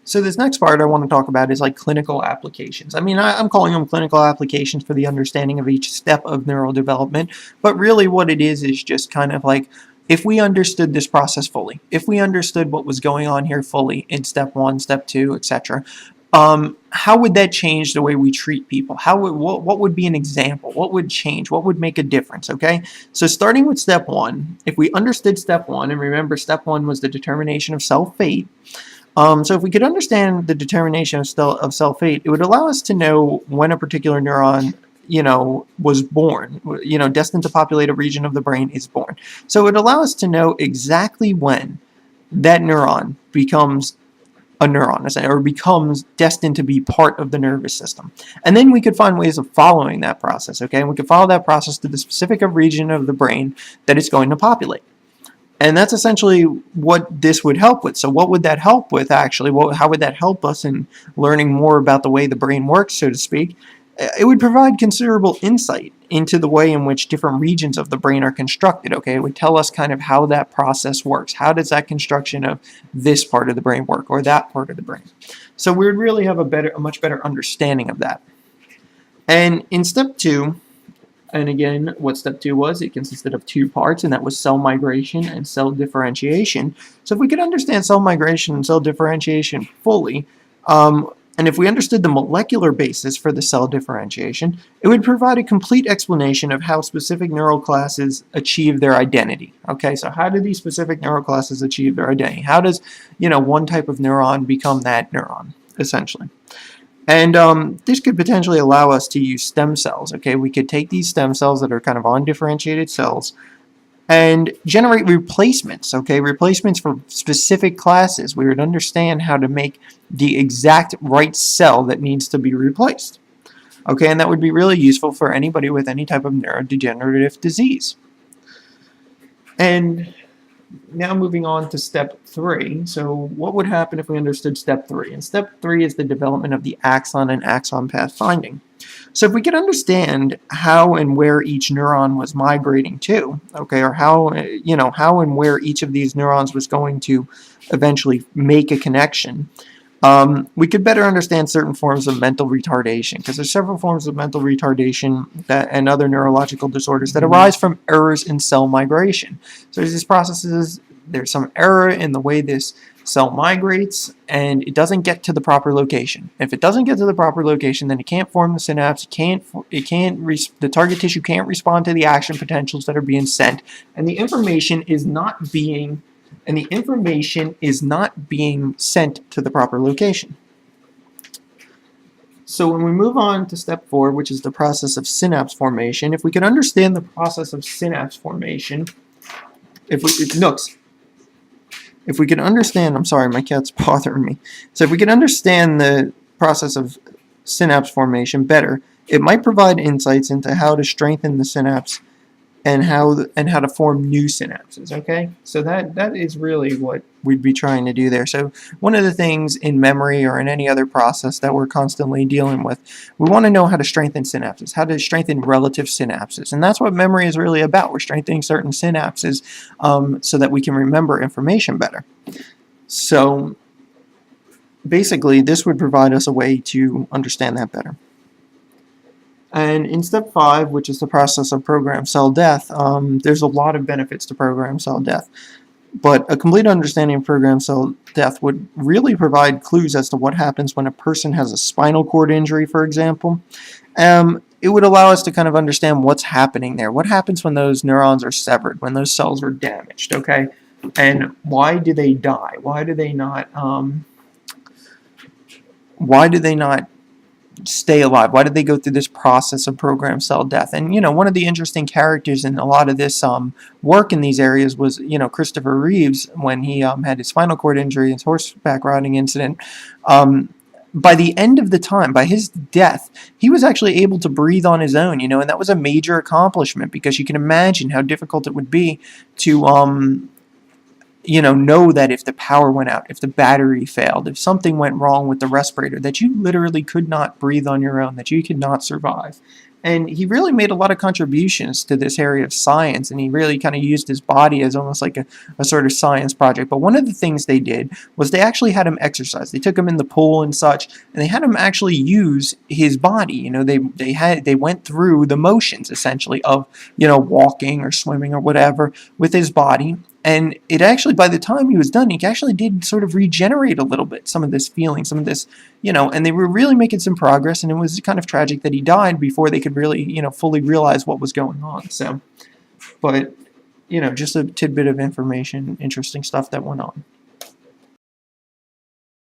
So this next part I want to talk about is like clinical applications. I mean, I'm calling them clinical applications for the understanding of each step of neural development, but really what it is just kind of like if we understood this process fully, if we understood what was going on here fully in step 1, step 2, etc., how would that change the way we treat people? What would be an example? What would change? What would make a difference? Okay, so starting with step 1, if we understood step 1, and remember step 1 was the determination of cell fate. So if we could understand the determination of cell fate, it would allow us to know when a particular neuron, was born, destined to populate a region of the brain is born. So it would allow us to know exactly when that neuron becomes a neuron, or becomes destined to be part of the nervous system. And then we could find ways of following that process, okay? And we could follow that process to the specific region of the brain that it's going to populate. And that's essentially what this would help with. So what would that help with, actually? How would that help us in learning more about the way the brain works, so to speak? It would provide considerable insight into the way in which different regions of the brain are constructed, okay? It would tell us kind of how that process works. How does that construction of this part of the brain work, or that part of the brain? So we would really have a much better understanding of that. And in step 2, and again, what step 2 was, it consisted of 2 parts, and that was cell migration and cell differentiation. So if we could understand cell migration and cell differentiation fully, and if we understood the molecular basis for the cell differentiation, it would provide a complete explanation of how specific neural classes achieve their identity. Okay, so how do these specific neural classes achieve their identity? How does, one type of neuron become that neuron, essentially? And this could potentially allow us to use stem cells, okay? We could take these stem cells that are kind of undifferentiated cells and generate replacements, okay? Replacements for specific classes. We would understand how to make the exact right cell that needs to be replaced, okay? And that would be really useful for anybody with any type of neurodegenerative disease. And now moving on to step 3. So what would happen if we understood step 3? And step 3 is the development of the axon and axon path finding. So if we could understand how and where each neuron was migrating to, okay, or how and where each of these neurons was going to eventually make a connection, we could better understand certain forms of mental retardation, because there's several forms of mental retardation and other neurological disorders that arise from errors in cell migration. So there's these processes, there's some error in the way this cell migrates, and it doesn't get to the proper location. If it doesn't get to the proper location, then it can't form the synapse, the target tissue can't respond to the action potentials that are being sent, and the information is not being sent to the proper location. So when we move on to step 4, which is the process of synapse formation, if we could understand the process of synapse formation, if we could understand, I'm sorry, my cat's bothering me. So if we could understand the process of synapse formation better, it might provide insights into how to strengthen the synapse and how to form new synapses, okay? So that is really what we'd be trying to do there. So one of the things in memory or in any other process that we're constantly dealing with, we want to know how to strengthen synapses, how to strengthen relative synapses. And that's what memory is really about. We're strengthening certain synapses so that we can remember information better. So basically, this would provide us a way to understand that better. And in step 5, which is the process of programmed cell death, there's a lot of benefits to programmed cell death. But a complete understanding of programmed cell death would really provide clues as to what happens when a person has a spinal cord injury, for example. It would allow us to kind of understand what's happening there. What happens when those neurons are severed, when those cells are damaged, okay? And why do they die? Why do they not stay alive? Why did they go through this process of programmed cell death? And one of the interesting characters in a lot of this work in these areas was Christopher Reeves, when he had his spinal cord injury, his horseback riding incident. By the end of the time, by his death, he was actually able to breathe on his own, and that was a major accomplishment, because you can imagine how difficult it would be to know that if the power went out, if the battery failed, if something went wrong with the respirator, that you literally could not breathe on your own, that you could not survive. And he really made a lot of contributions to this area of science, and he really kind of used his body as almost like a sort of science project. But one of the things they did was they actually had him exercise. They took him in the pool and such, and they had him actually use his body. You know, they went through the motions essentially of, you know, walking or swimming or whatever with his body. And it actually, by the time he was done, he actually did sort of regenerate a little bit, some of this feeling, some of this, you know, and they were really making some progress, and it was kind of tragic that he died before they could really, you know, fully realize what was going on. So, but, you know, just a tidbit of information, interesting stuff that went on.